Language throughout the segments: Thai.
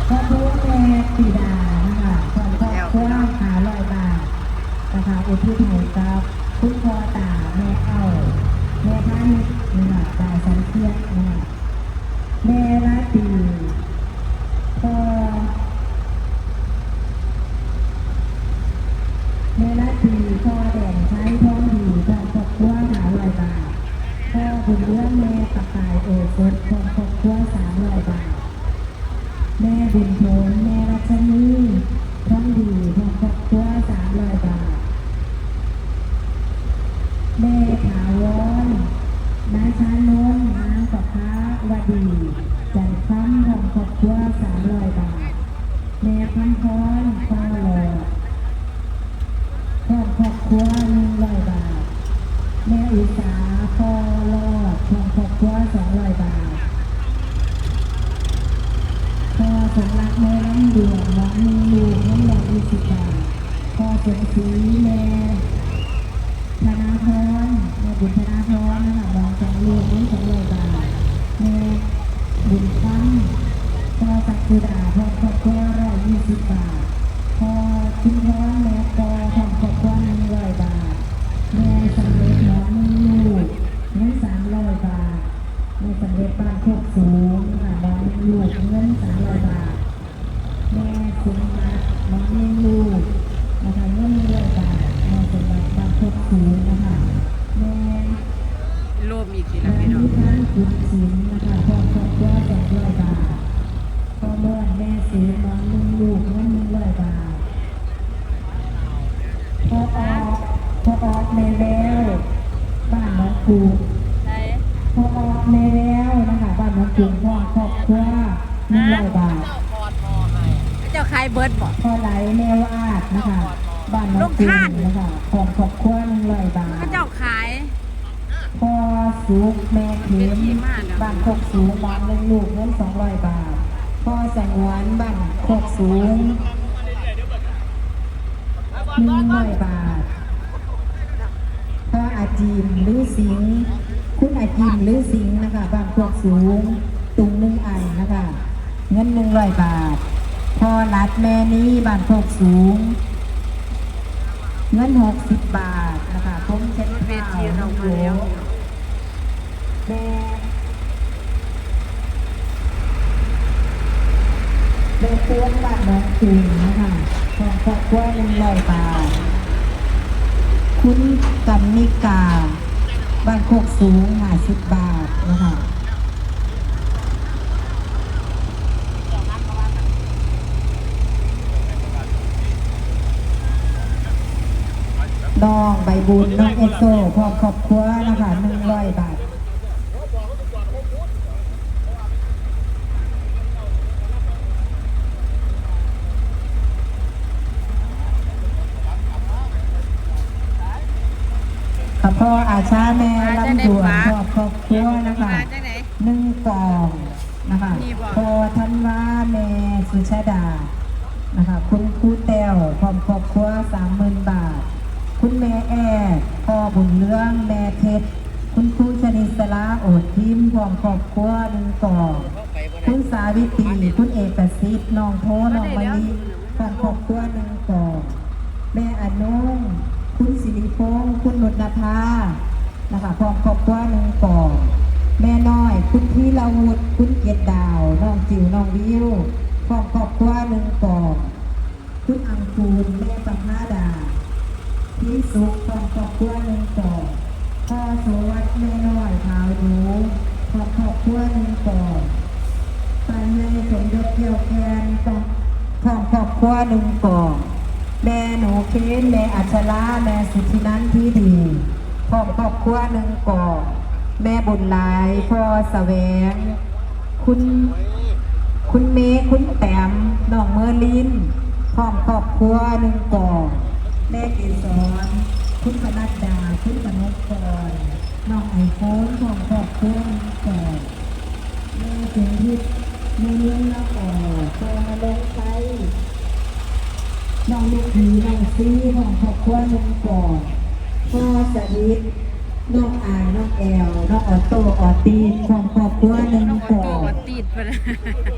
พ่อผู้แม่ปีดานะคะความครอบครัว500 บาทนะคะอุทิศให้กับคุณพ่อตาแม่เอาแม่ท่านนะคะตาสันเทียนนะคะแม่ราตรีพ่อแม่ราตรีพ่อแดงใช้ท้องดีความครอบครัว500 บาทพ่อบุญเลี้ยงแม่ปากายโอสถความครอบครัว300 บาทแม่บุญโถนแม่รัชนีท้องดีความครอบครัว300 บาทแม่ถาวรนายชานนท์นางประภาวดีจันทร์คำของครอบครัว300 บาทแม่พันพรพ่อหล่อของครอบครัว100 บาทแม่อุษาพ่อรอดของครอบครัว200 บาทพ่อสมรักแม่น้ำเดือดน้องมีลูกน้ำหลอด20 บาทพ่อสมศรีแม่ธนาพรแม่บุญธนาพรนะคะมองจังลูกนี้200 บาทแม่บุญตั้งพ่อสักกุดาพ่อครอบครัว120 บาทพ่อชิ้นร้อนแม่ปอของครอบครัว100 บาทแม่สำเร็จน้องมีลูกเงิน300 บาทแม่สำเร็จบ้านโคกสูงค่ะน้องมีลูกเงิน300 บาทแม่สุนัขน้องมีลูกนะคะเงิน100 บาทแม่สำเร็จบ้านโคกสูงนะคะแม่โลมอีกทีละ นาย พี่น้อง นิทานขุนศิลป์นะคะพ่อครอบครัว200 บาทพ่อเมื่อแม่ซื้อน้องมีลูกเงิน100 บาทพ่อออกในแล้วบ้านน้องกูไหนพ่อออกในแล้วนะคะบ้านน้องกูพ่อครอบครัว100 บาทเจ้าขายเบิร์ดบ่พ่อไหลแนวอาดนะคะบ้านน้องกูนะคะของครอบครัว100 บาทเจ้าขาย พ่อสุกแม่เข็มบ้านโคกสูงบ้านลูกเงิน200 บาทพ่อสงวนบ้านโคกสูง100 บาทพ่ออาจีมหรือสิงคุณอาจีมหรือสิงนะคะบ้านโคกสูงตุง1 อันนะคะเงิน100 บาทพ่อรัดแม่นี้บ้านโคกสูงเงิน60 บาทนะคะผมเช็ดเวข้าวทีเรามาแล้ว แม่เตือนบ้านน้องคุงนะคะของครอบครัว100 บาทคุณกันนิกาบ้านโคกสูง50 บาทนะคะน้องใบบุญน้องเอโซพร้อมครอบครัวนะคะ100 บาทพ่ออาชาแม่ลำดวนพ่อครอบครัวนะคะ1 กล่องนะคะพ่อธันวาแม่สุชาดานะคะคุณครูแต้วพร้อมครอบครัว30,000 บาทคุณแม่แอดพ่อบุญเรื่องแม่เพชรคุณครูชนิสราโอดทิมพร้อมครอบครัว1 กล่องคุณสาวิตรีคุณเอกสิทธิ์น้องโทน้องมณีพร้อมครอบครัว1 กล่องแม่อนุคุณสิริพงศ์คุณนุชนภานะคะพร้อมครอบครัว1 กล่องแม่น้อยคุณธีรวุฒิคุณเกียรติดาวน้องจิ๋วน้องวิวพร้อมครอบครัว1 กล่องคุณอังคูลแม่ปังนาดาพี่สุขพร้อมครอบครัว1 กล่องพ่อโสวัสดิ์แม่น้อยขาวดูพร้อมครอบครัว1 กล่องปานใหญ่สมยศเกี่ยวแคนพร้อมครอบครัว1 กล่องแม่หนูเคนแม่อัชราแม่สุธินันท์ที่ดีพร้อมครอบครัว1 กล่องแม่บุญหลายพ่อแสวงคุณเมย์คุณแต้มน้องเมอลินพร้อมครอบครัว1 กล่องแม่เกศรคุณปนัดดาคุณปนกกรน้องไอโฟนพร้อมครอบครัว1 กล่องแม่เสียงทิพย์แม่เลี้ยงละอ่อพ่อมาลงไปน้องลูกผีน้องซีน้องครอบครัว1 กล่องพ่อสนิทน้องอายน้องแอลน้องออโต้ออตีนของครอบครัว1 กล่อง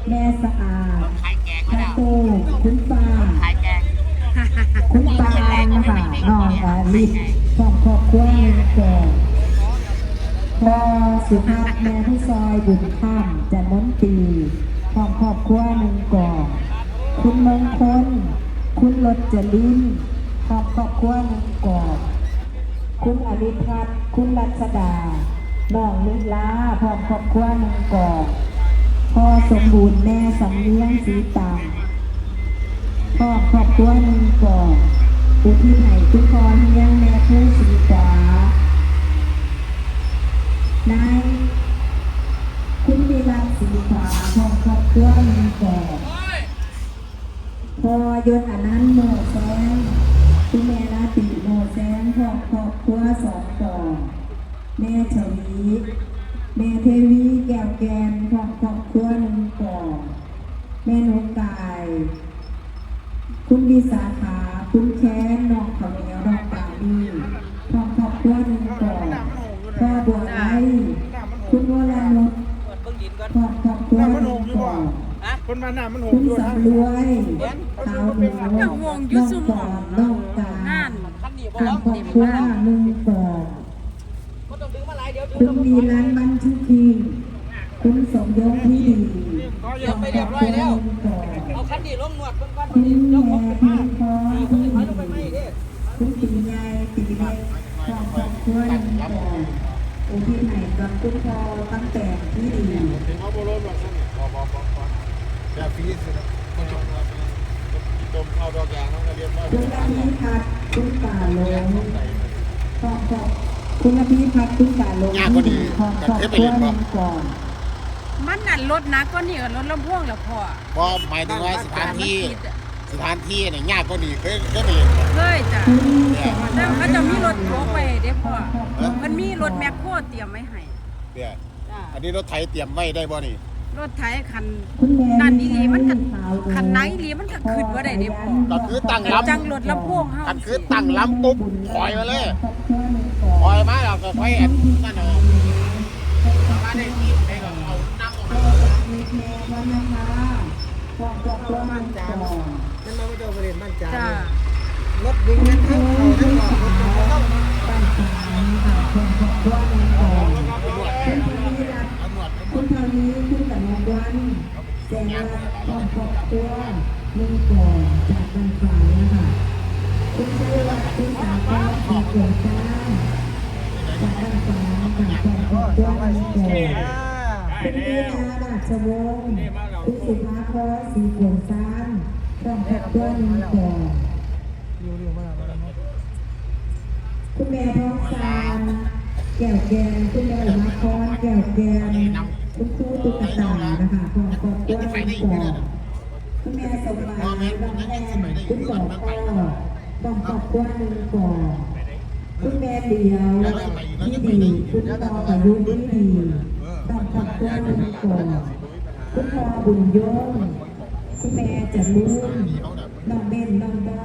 แม่สะอาด ลิตครอบครัวหนึ่งกล่องพ่อสุภาพแม่ผู้ซอยบุญข้ามจันน้ำตีครอบครัวหนึ่งกล่องคุณมงคลคุณรจลินครอบครัวหนึ่งกล่องคุณอริพัฒน์คุณรัชดาน้องลิลาพร้อมครอบครัวหนึ่งกล่องพ่อสมบูรณ์แม่สำเนียงสีตามพ่อครอบครัวหนึ่งกล่องอุทิศให้คุณพ่อเฮียงแม่ผู้สีขวานายคุณวิรัตสีขวาพ่อครอบครัวหนึ่งกล่องพ่อยศอนันต์โมแสงคุณแม่ราตรีโมแสงพ่อครอบครัวสองกล่องแม่ชวีแม่เทวีแก้วแกนพ่อครอบครัวหนึ่งกล่องแม่นกกายคุณวิสาขาคุณแค้นน้องเขาเหนียวน้องตาดีพ่อครอบครัวหนึ่งกล่องพ่อบัวไอคุณวรนุชพ่อครอบครัวหนึ่งกล่องคนมาหน้ามันหง คุณ อยู่ สำรวยขาวเหนียวน้องกอดน้องตาทางครอบครัวหนึ่งกล่องคุณมีร้านบันทุกีคุณสมยศที่ดีไปเรียบร้อยแล้วเอาคันดีลงหนวดคุณแม่พี่พอคุณตีใหญ่ตีเล็กครอบครัวหนึ่งกล่องอุทิศให้กับคุณพ่อตั้งแต่ที่ดีเขาโบราณบอกนั่นแต่ฟีสก็จบจมเข้าดอกยางเขาเรียบร้อยคุณอภิพัฒน์คุณป่าลงคุณอภิพัฒน์คุณป่าลงขอบคุณก่อนมันนั่นรถนะก็นี่รถลำพ่วงแล้วพ่อพอหมายถึงว่าสถานที่เนี่ยยากก็ดีเคยไปเลยเคยจ้ะแล้วเขาจะมีรถโค้งไปเด้พ่อมันมีรถแมคโครเตรียมไว้ให้เดี๋ยวอันนี้รถไถเตรียมไว้ได้บ่นี่รถไถคันนั่นอีหลีมันก็คันไหนอีหลีมันก็ขึ้นว่าได้เด้พ่อก็คือตั้งลำจังรถลำพ่วงเฮาก็คือตั้งลำปุ๊บถอยมาเลยถอยมาแล้วก็ค่อยนั่นเนาะมาได้ที่ไปก็เอาน้ำออกมามันจ้ามันมาเจอประเด็นมันจ้ารถวิ่งกันทั้งเขาทั้งหมดบ้านจ้าคุณเท่านี้คุณกับน้องวันแจ้งว่าต้องพบตัวหนึ่งก่อนจากบ้านฟ้านะคะคุณชื่อว่าคุณสาวก็มีเกียรติจ้าจากบ้านฟ้าจากครอบครัวหนึ่งก่อนคุณลีนาราชวงศ์คุณสุภาพรศรีโกงซานต้องครอบครัวหนึ่งก่อนคุณแม่ท้องซานแก้วแกนคุณแม่อุมาพรแก้วแกนคุณครูตุ๊กตานะคะขอบคุณด้วยก่อนคุณแม่สมบัติบางแม่คุณสองพ่อต้องขอบคุณหนึ่งก่อนคุณแม่เดียวที่ดีคุณต่ออายุที่ดีต้องขอบคุณหนึ่งก่อนคุณพ่อบุญยงคุณแม่จะลุ้นน้องเบนน้องดอ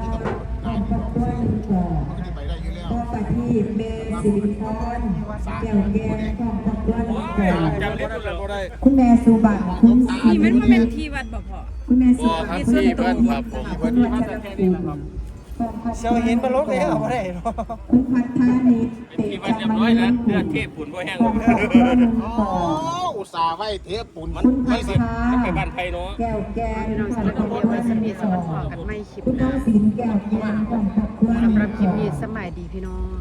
ต้องขอบคุณหนึ่งก่อนพ่อปฏิบเมสิริพรแก้วแกนต้องขอบคุณหนึ่งก่อนคุณแม่สุบัติคุณนี่มันเป็นที่วัดบ่พ่อคุณแม่สุบัติคุณที่บ้านครับคุณวัชรภูมิเซลหินมาลดเลยเหรอไม่ได้คุณพัฒนานิตเตะจำมันนั้นเลือดเทพปุ่นบ่แห้งอุตส่าห์ไว้เทปปุ่นคุณพัฒนาไปบ้านไผ่เนาะแก้วแกนของครอบครัวสนิทสองกันไม่คิดคุณน้องศิลป์แก้วแกนของครอบครัวสำหรับคลิปนี้สมัยดีพี่น้อง